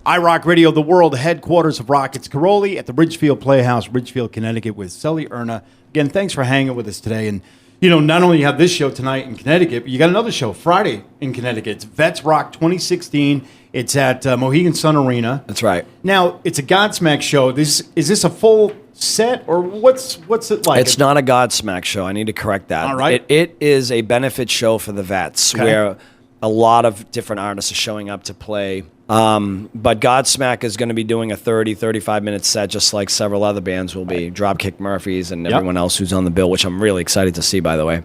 iRock Radio, the world headquarters of rock. It's Karolyi at the Ridgefield Playhouse, Ridgefield, Connecticut, with Sully Erna. Again, thanks for hanging with us today. And, you know, not only you have this show tonight in Connecticut, but you got another show Friday in Connecticut. It's Vets Rock 2016. It's at Mohegan Sun Arena. That's right. Now, it's a Godsmack show. Is this a full set, or what's it like? It's not a Godsmack show. I need to correct that. All right. It is a benefit show for the vets, where a lot of different artists are showing up to play. But Godsmack is going to be doing a 30, 35-minute set, just like several other bands will be. Dropkick Murphys and everyone else who's on the bill, which I'm really excited to see, by the way.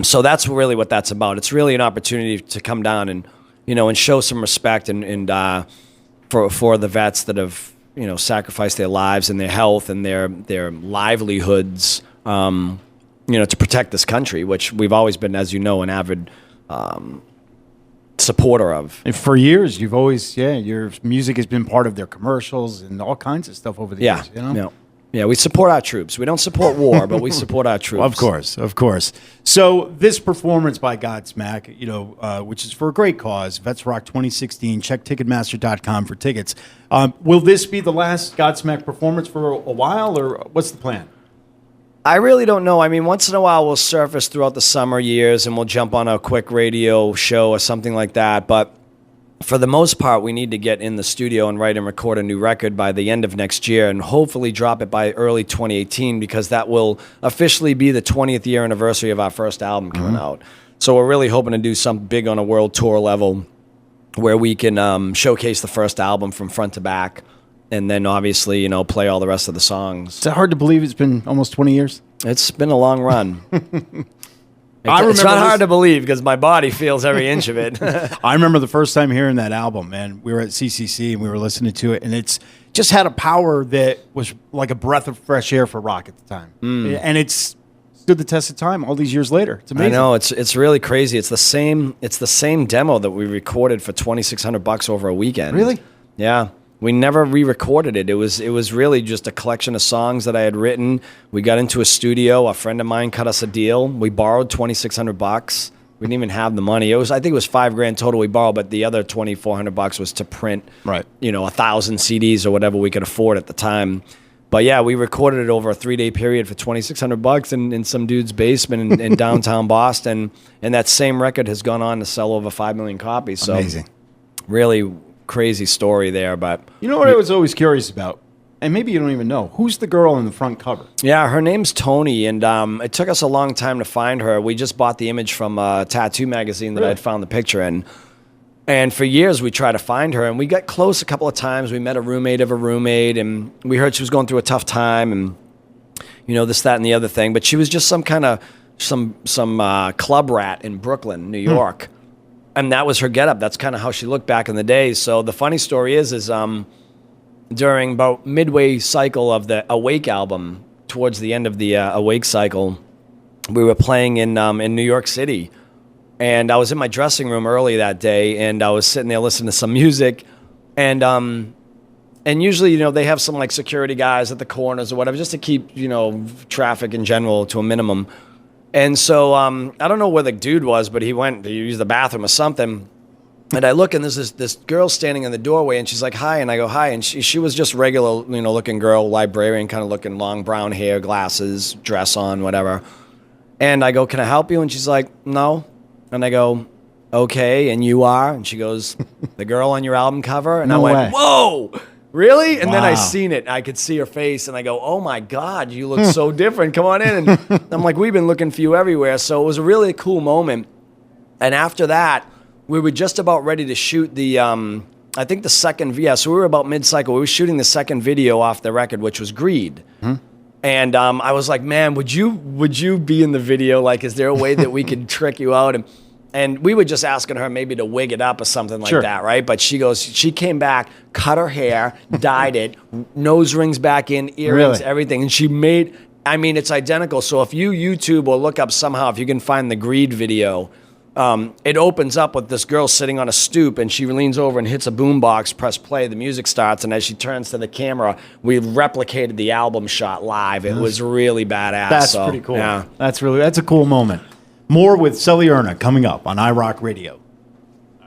So that's really what that's about. It's really an opportunity to come down and, you know, and show some respect and for the vets that have, you know, sacrificed their lives and their health and their livelihoods, you know, to protect this country, which we've always been, as you know, an avid supporter of. And for years, you've always, your music has been part of their commercials and all kinds of stuff over the years. You know? Yeah, we support our troops. We don't support war, but we support our troops. Of course. So this performance by Godsmack, you know, which is for a great cause, Vets Rock 2016. Check Ticketmaster.com for tickets. Will this be the last Godsmack performance for a while, or what's the plan? I really don't know. I mean, once in a while we'll surface throughout the summer years and we'll jump on a quick radio show or something like that. But for the most part, we need to get in the studio and write and record a new record by the end of next year and hopefully drop it by early 2018, because that will officially be the 20th year anniversary of our first album coming out. So we're really hoping to do something big on a world tour level where we can showcase the first album from front to back, and then obviously, you know, play all the rest of the songs. Is it hard to believe it's been almost 20 years? It's been a long run. It's not hard to believe because my body feels every inch of it. I remember the first time hearing that album, man. We were at CCC and we were listening to it, and it's just had a power that was like a breath of fresh air for rock at the time. And it's stood the test of time all these years later. It's amazing. I know, it's really crazy. It's the same demo that we recorded for $2,600 over a weekend. Really? Yeah. We never re-recorded it. It was really just a collection of songs that I had written. We got into a studio. A friend of mine cut us a deal. We borrowed $2,600. We didn't even have the money. I think it was $5,000 total we borrowed, but the other $2,400 was to print, you know, 1,000 CDs or whatever we could afford at the time. But yeah, we recorded it over a 3-day period for $2,600 in some dude's basement in downtown Boston. And that same record has gone on to sell over 5 million copies. So amazing. Really crazy story there. But you know what I was always curious about, and maybe you don't even know, who's the girl on the front cover? Yeah, her name's Tony, and it took us a long time to find her. We just bought the image from a tattoo magazine that I'd found the picture in, and for years we tried to find her, and we got close a couple of times. We met a roommate of a roommate, and we heard she was going through a tough time, and you know, this, that, and the other thing, but she was just some kind of some club rat in Brooklyn, New York. And that was her getup. That's kind of how she looked back in the day. So the funny story is during about midway cycle of the Awake album, towards the end of the Awake cycle, we were playing in New York City. And I was in my dressing room early that day, and I was sitting there listening to some music. And usually, you know, they have some like security guys at the corners or whatever, just to keep, you know, traffic in general to a minimum. And so I don't know where the dude was, but he went to use the bathroom or something. And I look, and there's this girl standing in the doorway, and she's like, hi. And I go, hi. And she was just regular, you know, looking girl, librarian, kind of looking, long brown hair, glasses, dress on, whatever. And I go, can I help you? And she's like, no. And I go, okay, and you are? And she goes, the girl on your album cover? And I went, whoa. Really? And then I seen it. I could see her face, and I go, oh, my God, you look so different. Come on in. And I'm like, we've been looking for you everywhere. So it was a really cool moment. And after that, we were just about ready to shoot the, I think the second, so we were about mid-cycle. We were shooting the second video off the record, which was Greed. And I was like, man, would you be in the video? Like, is there a way that we could trick you out? And we were just asking her maybe to wig it up or something like that, right? But she came back, cut her hair, dyed it, nose rings back in, earrings, everything. And she made, I mean, it's identical. So if you YouTube or look up somehow, if you can find the Greed video, it opens up with this girl sitting on a stoop, and she leans over and hits a boombox, press play, the music starts, and as she turns to the camera, we replicated the album shot live. It was really badass. That's pretty cool. Yeah. That's a cool moment. More with Sully Erna coming up on iRock Radio.